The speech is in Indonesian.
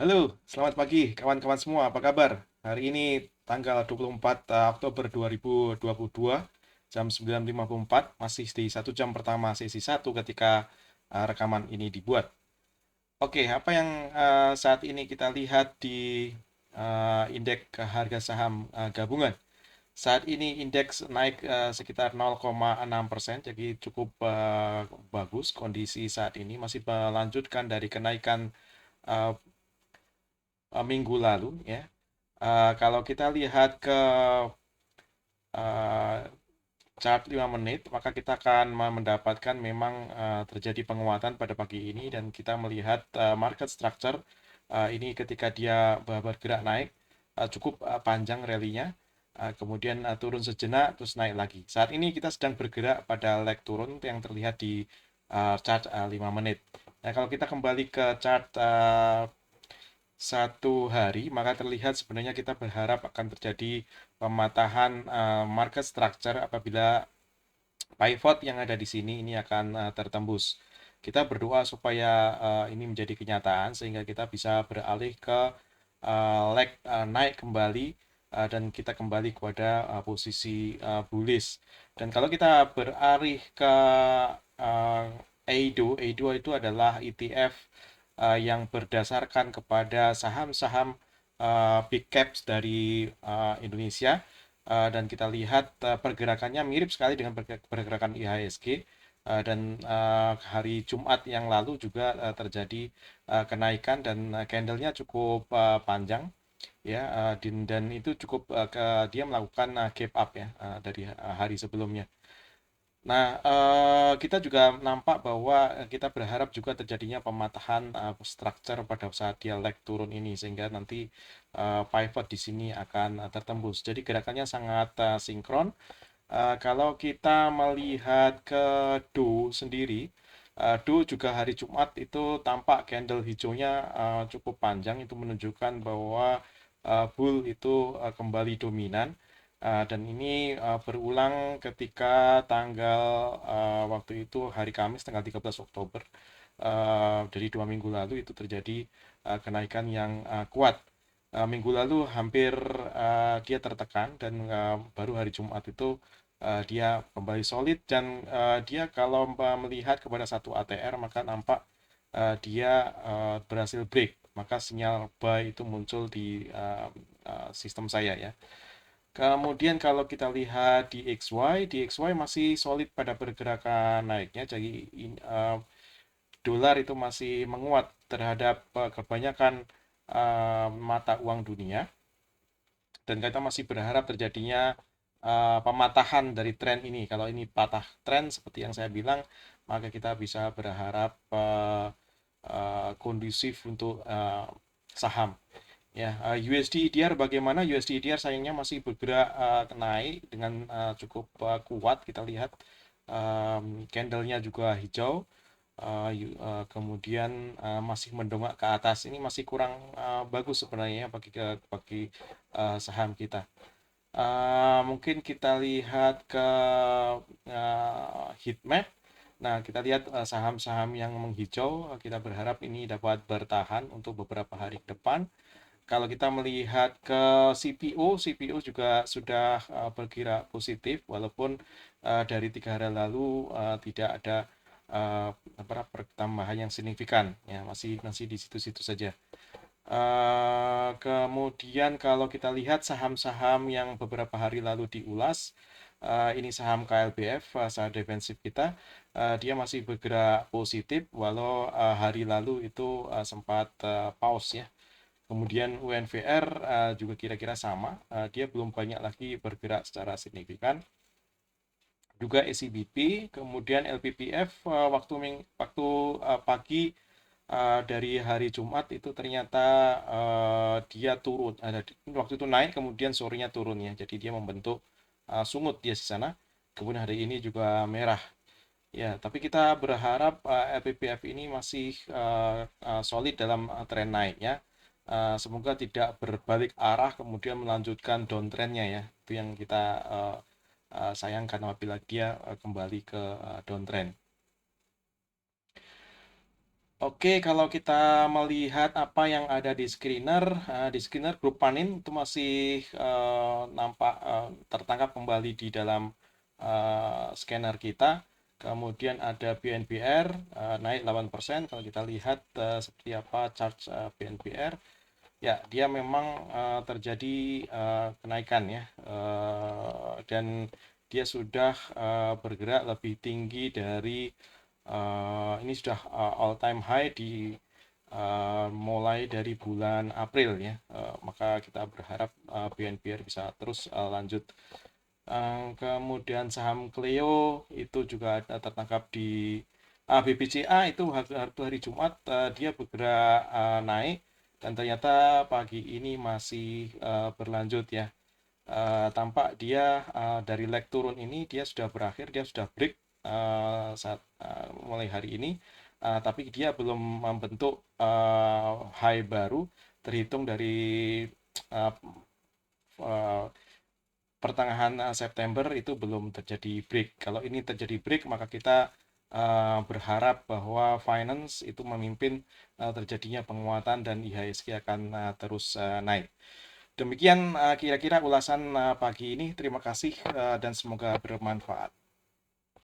Halo, selamat pagi kawan-kawan semua. Apa kabar? Hari ini tanggal 24 Oktober 2022 jam 9.54 masih di 1 jam pertama sesi satu ketika rekaman ini dibuat. Oke, apa yang saat ini kita lihat di indeks harga saham gabungan? Saat ini indeks naik sekitar 0,6%, jadi cukup bagus kondisi saat ini. Masih melanjutkan dari kenaikan uh, minggu lalu ya. Kalau kita lihat ke uh, chart 5 menit, maka kita akan mendapatkan memang terjadi penguatan pada pagi ini dan kita melihat market structure ini ketika dia bergerak naik cukup panjang rally-nya. Kemudian turun sejenak terus naik lagi. Saat ini kita sedang bergerak pada leg turun yang terlihat di chart 5 menit. Nah, kalau kita kembali ke chart 1 hari, maka terlihat sebenarnya kita berharap akan terjadi pematahan market structure apabila pivot yang ada di sini ini akan tertembus. Kita berdoa supaya ini menjadi kenyataan sehingga kita bisa beralih ke leg naik kembali dan kita kembali kepada posisi bullish. Dan kalau kita beralih ke uh, EIDO itu adalah ETF yang berdasarkan kepada saham-saham big caps dari Indonesia. Dan kita lihat pergerakannya mirip sekali dengan pergerakan IHSG. Dan hari Jumat yang lalu juga terjadi kenaikan dan candlenya cukup panjang ya, dan itu cukup dia melakukan gap up ya dari hari sebelumnya. Nah, kita juga nampak bahwa kita berharap juga terjadinya pematahan structure pada saat dia leg turun ini sehingga nanti pivot di sini akan tertembus. Jadi gerakannya sangat sinkron. Kalau kita melihat ke Do sendiri, Do juga hari Jumat itu tampak candle hijaunya cukup panjang, itu menunjukkan bahwa bull itu kembali dominan. Dan ini berulang ketika tanggal waktu itu hari Kamis tanggal 13 Oktober dari 2 minggu lalu itu terjadi kenaikan yang kuat. Minggu lalu hampir dia tertekan dan baru hari Jumat itu dia kembali solid dan dia kalau melihat kepada satu ATR maka nampak dia berhasil break, maka sinyal buy itu muncul di sistem saya ya. Kemudian kalau kita lihat di XY masih solid pada pergerakan naiknya, jadi dolar itu masih menguat terhadap kebanyakan mata uang dunia dan kita masih berharap terjadinya pematahan dari tren ini. Kalau ini patah tren seperti yang saya bilang, maka kita bisa berharap kondusif untuk saham. Ya, USD EDR bagaimana? USD EDR sayangnya masih bergerak naik dengan cukup kuat. Kita lihat candlenya juga hijau. Kemudian masih mendongak ke atas. Ini masih kurang bagus sebenarnya bagi saham kita. Mungkin kita lihat ke heat map. Nah, kita lihat saham-saham yang menghijau, kita berharap ini dapat bertahan untuk beberapa hari ke depan. Kalau kita melihat ke CPO juga sudah bergerak positif, walaupun dari 3 hari lalu tidak ada pertambahan yang signifikan, ya masih masih di situ-situ saja. Kemudian kalau kita lihat saham-saham yang beberapa hari lalu diulas, ini saham KLBF, saham defensif kita, dia masih bergerak positif, walau hari lalu itu sempat pause ya. Kemudian UNVR juga kira-kira sama, dia belum banyak lagi bergerak secara signifikan. Juga ECBP, kemudian LPPF waktu pagi dari hari Jumat itu ternyata dia turun. Waktu itu naik, kemudian sorenya turun ya. Jadi dia membentuk sungut dia di sana. Kemudian hari ini juga merah. Ya, tapi kita berharap LPPF ini masih solid dalam tren naiknya. Semoga tidak berbalik arah kemudian melanjutkan downtrendnya ya. Itu yang kita sayangkan apabila dia kembali ke downtrend. Oke, kalau kita melihat apa yang ada di screener grup Panin itu masih nampak tertangkap kembali di dalam scanner kita. Kemudian ada BNBR naik 8%. Kalau kita lihat seperti apa charge BNBR, ya dia memang terjadi kenaikan ya, dan dia sudah bergerak lebih tinggi dari ini sudah all time high di mulai dari bulan April ya. Maka kita berharap BNBR bisa terus lanjut. Kemudian saham Clio itu juga ada tertangkap di BBCA itu hari Jumat dia bergerak naik, dan ternyata pagi ini masih berlanjut ya. Tampak dia dari leg turun ini dia sudah berakhir, dia sudah break saat mulai hari ini. Tapi dia belum membentuk high baru terhitung dari uh, uh, pertengahan September itu belum terjadi break. Kalau ini terjadi break, maka kita berharap bahwa finance itu memimpin terjadinya penguatan dan IHSG akan terus naik. Demikian kira-kira ulasan pagi ini. Terima kasih dan semoga bermanfaat.